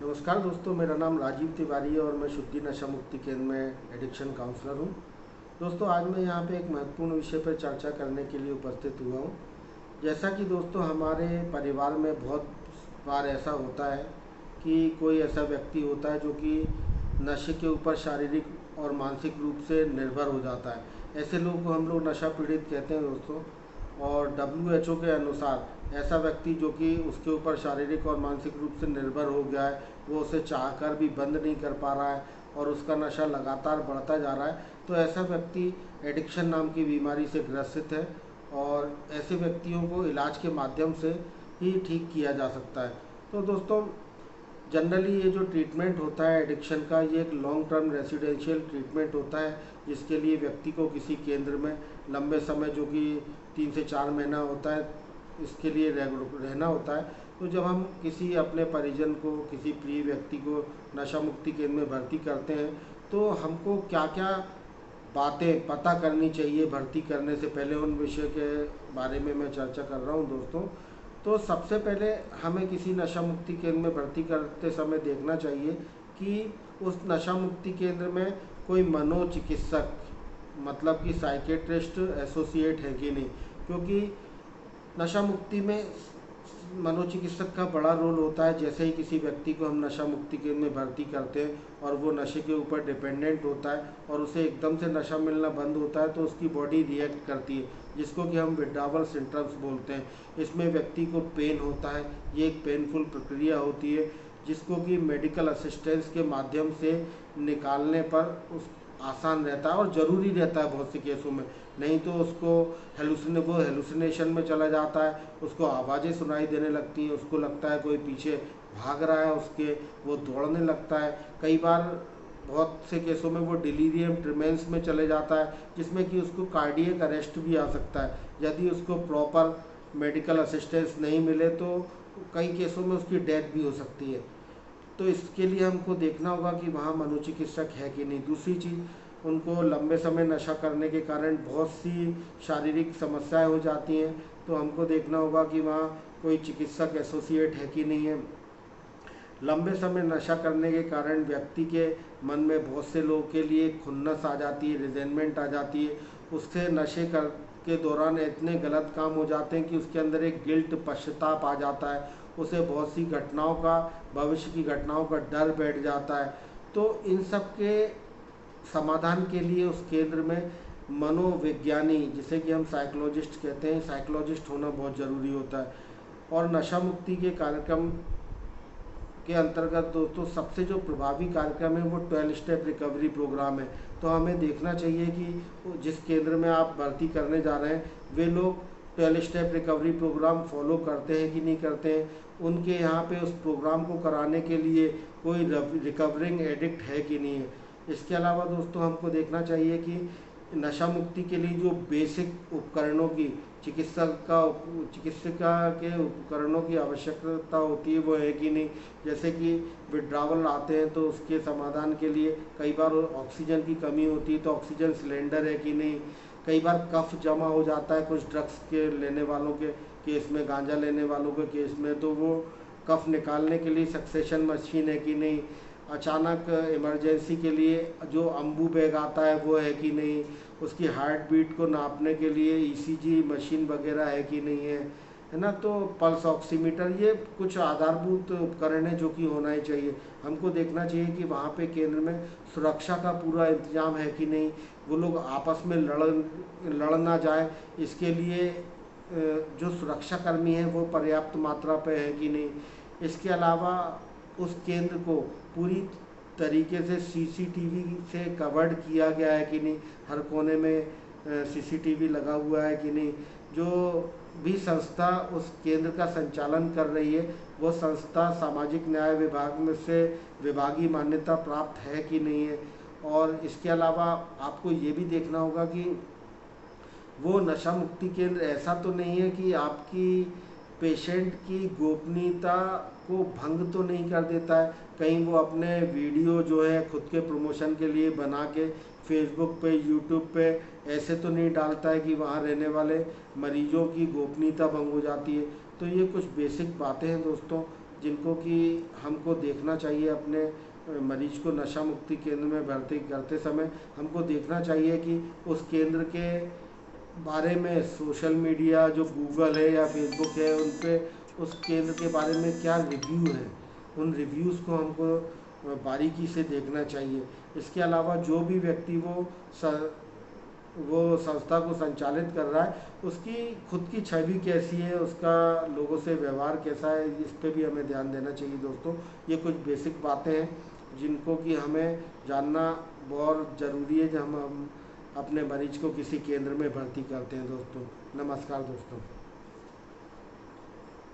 नमस्कार दोस्तों, मेरा नाम राजीव तिवारी है और मैं शुद्धि नशा मुक्ति केंद्र में एडिक्शन काउंसलर हूँ। दोस्तों, आज मैं यहाँ पे एक महत्वपूर्ण विषय पर चर्चा करने के लिए उपस्थित हुआ हूँ। जैसा कि दोस्तों हमारे परिवार में बहुत बार ऐसा होता है कि कोई ऐसा व्यक्ति होता है जो कि नशे के ऊपर शारीरिक और मानसिक रूप से निर्भर हो जाता है। ऐसे लोगों को हम लोग नशा पीड़ित कहते हैं दोस्तों। और WHO के अनुसार ऐसा व्यक्ति जो कि उसके ऊपर शारीरिक और मानसिक रूप से निर्भर हो गया है, वो उसे चाहकर भी बंद नहीं कर पा रहा है और उसका नशा लगातार बढ़ता जा रहा है, तो ऐसा व्यक्ति एडिक्शन नाम की बीमारी से ग्रसित है और ऐसे व्यक्तियों को इलाज के माध्यम से ही ठीक किया जा सकता है। तो दोस्तों, जनरली ये जो ट्रीटमेंट होता है एडिक्शन का, ये एक लॉन्ग टर्म रेसिडेंशियल ट्रीटमेंट होता है, जिसके लिए व्यक्ति को किसी केंद्र में लंबे समय, जो कि 3 से 4 महीना होता है, इसके लिए रहना होता है। तो जब हम किसी अपने परिजन को, किसी प्रिय व्यक्ति को नशा मुक्ति केंद्र में भर्ती करते हैं, तो हमको क्या क्या बातें पता करनी चाहिए भर्ती करने से पहले, उन विषय के बारे में मैं चर्चा कर रहा हूँ दोस्तों। तो सबसे पहले हमें किसी नशा मुक्ति केंद्र में भर्ती करते समय देखना चाहिए कि उस नशा मुक्ति केंद्र में कोई मनोचिकित्सक, मतलब कि साइकेट्रिस्ट एसोसिएट है कि नहीं, क्योंकि नशा मुक्ति में मनोचिकित्सक का बड़ा रोल होता है। जैसे ही किसी व्यक्ति को हम नशा मुक्ति केंद्र में भर्ती करते हैं और वो नशे के ऊपर डिपेंडेंट होता है और उसे एकदम से नशा मिलना बंद होता है, तो उसकी बॉडी रिएक्ट करती है, जिसको कि हम विड्रावल सिम्टम्स बोलते हैं। इसमें व्यक्ति को पेन होता है, ये एक पेनफुल प्रक्रिया होती है, जिसको कि मेडिकल असिस्टेंस के माध्यम से निकालने पर उस आसान रहता है और ज़रूरी रहता है बहुत से केसों में। नहीं तो उसको हेलुसिनेशन में चला जाता है, उसको आवाज़ें सुनाई देने लगती हैं, उसको लगता है कोई पीछे भाग रहा है उसके, वो दौड़ने लगता है। कई बार बहुत से केसों में वो डिलीरियम ट्रिमेंस में चले जाता है, जिसमें कि उसको कार्डियक अरेस्ट भी आ सकता है। यदि उसको प्रॉपर मेडिकल असिस्टेंस नहीं मिले तो कई केसों में उसकी डेथ भी हो सकती है। तो इसके लिए हमको देखना होगा कि वहाँ मनोचिकित्सक है कि नहीं। दूसरी चीज़, उनको लंबे समय नशा करने के कारण बहुत सी शारीरिक समस्याएं हो जाती हैं, तो हमको देखना होगा कि वहाँ कोई चिकित्सक एसोसिएट है कि नहीं है। लंबे समय नशा करने के कारण व्यक्ति के मन में बहुत से लोगों के लिए खुन्नस आ जाती है, रिजेंटमेंट आ जाती है। उससे नशे कर के दौरान इतने गलत काम हो जाते हैं कि उसके अंदर एक गिल्ट, पश्चाताप आ जाता है। उसे बहुत सी घटनाओं का, भविष्य की घटनाओं का डर बैठ जाता है। तो इन सब के समाधान के लिए उस केंद्र में मनोविज्ञानी, जिसे कि हम साइकोलॉजिस्ट कहते हैं, साइकोलॉजिस्ट होना बहुत ज़रूरी होता है। और नशा मुक्ति के कार्यक्रम के अंतर्गत दोस्तों सबसे जो प्रभावी कार्यक्रम है वो 12 स्टेप रिकवरी प्रोग्राम है। तो हमें देखना चाहिए कि जिस केंद्र में आप भर्ती करने जा रहे हैं, वे लोग 12 स्टेप रिकवरी प्रोग्राम फॉलो करते हैं कि नहीं करते हैं। उनके यहाँ पे उस प्रोग्राम को कराने के लिए कोई रिकवरिंग एडिक्ट है कि नहीं है। इसके अलावा दोस्तों हमको देखना चाहिए कि नशा मुक्ति के लिए जो बेसिक उपकरणों की, चिकित्सिका के उपकरणों की आवश्यकता होती है वो है कि नहीं। जैसे कि विड्रावल आते हैं तो उसके समाधान के लिए कई बार ऑक्सीजन की कमी होती है, तो ऑक्सीजन सिलेंडर है कि नहीं। कई बार कफ जमा हो जाता है कुछ ड्रग्स के लेने वालों के केस में, गांजा लेने वालों के केस में, तो वो कफ निकालने के लिए सक्सेशन मशीन है कि नहीं। अचानक इमरजेंसी के लिए जो अम्बू बैग आता है वो है कि नहीं। उसकी हार्ट बीट को नापने के लिए ECG मशीन वगैरह है कि नहीं है ना। तो पल्स ऑक्सीमीटर, ये कुछ आधारभूत उपकरण है जो कि होना ही चाहिए। हमको देखना चाहिए कि वहाँ पे केंद्र में सुरक्षा का पूरा इंतजाम है कि नहीं, वो लोग आपस में लड़ ना जाए, इसके लिए जो सुरक्षाकर्मी हैं वो पर्याप्त मात्रा पे है कि नहीं। इसके अलावा उस केंद्र को पूरी तरीके से CCTV से कवर्ड किया गया है कि नहीं, हर कोने में CCTV लगा हुआ है कि नहीं। जो भी संस्था उस केंद्र का संचालन कर रही है, वो संस्था सामाजिक न्याय विभाग में से विभागीय मान्यता प्राप्त है कि नहीं है। और इसके अलावा आपको ये भी देखना होगा कि वो नशा मुक्ति केंद्र ऐसा तो नहीं है कि आपकी पेशेंट की गोपनीयता को भंग तो नहीं कर देता है। कहीं वो अपने वीडियो जो है खुद के प्रमोशन के लिए बना के फेसबुक पे, यूट्यूब पे ऐसे तो नहीं डालता है कि वहाँ रहने वाले मरीजों की गोपनीयता भंग हो जाती है। तो ये कुछ बेसिक बातें हैं दोस्तों, जिनको कि हमको देखना चाहिए। अपने मरीज को नशा मुक्ति केंद्र में भर्ती करते समय हमको देखना चाहिए कि उस केंद्र के बारे में सोशल मीडिया जो गूगल है या फेसबुक है उन पे उस केंद्र के बारे में क्या रिव्यू है, उन रिव्यूज़ को हमको बारीकी से देखना चाहिए। इसके अलावा जो भी व्यक्ति वो संस्था को संचालित कर रहा है उसकी खुद की छवि कैसी है, उसका लोगों से व्यवहार कैसा है, इस पे भी हमें ध्यान देना चाहिए दोस्तों। ये कुछ बेसिक बातें हैं जिनको कि हमें जानना बहुत ज़रूरी है जब हम अपने मरीज को किसी केंद्र में भर्ती करते हैं दोस्तों। नमस्कार दोस्तों।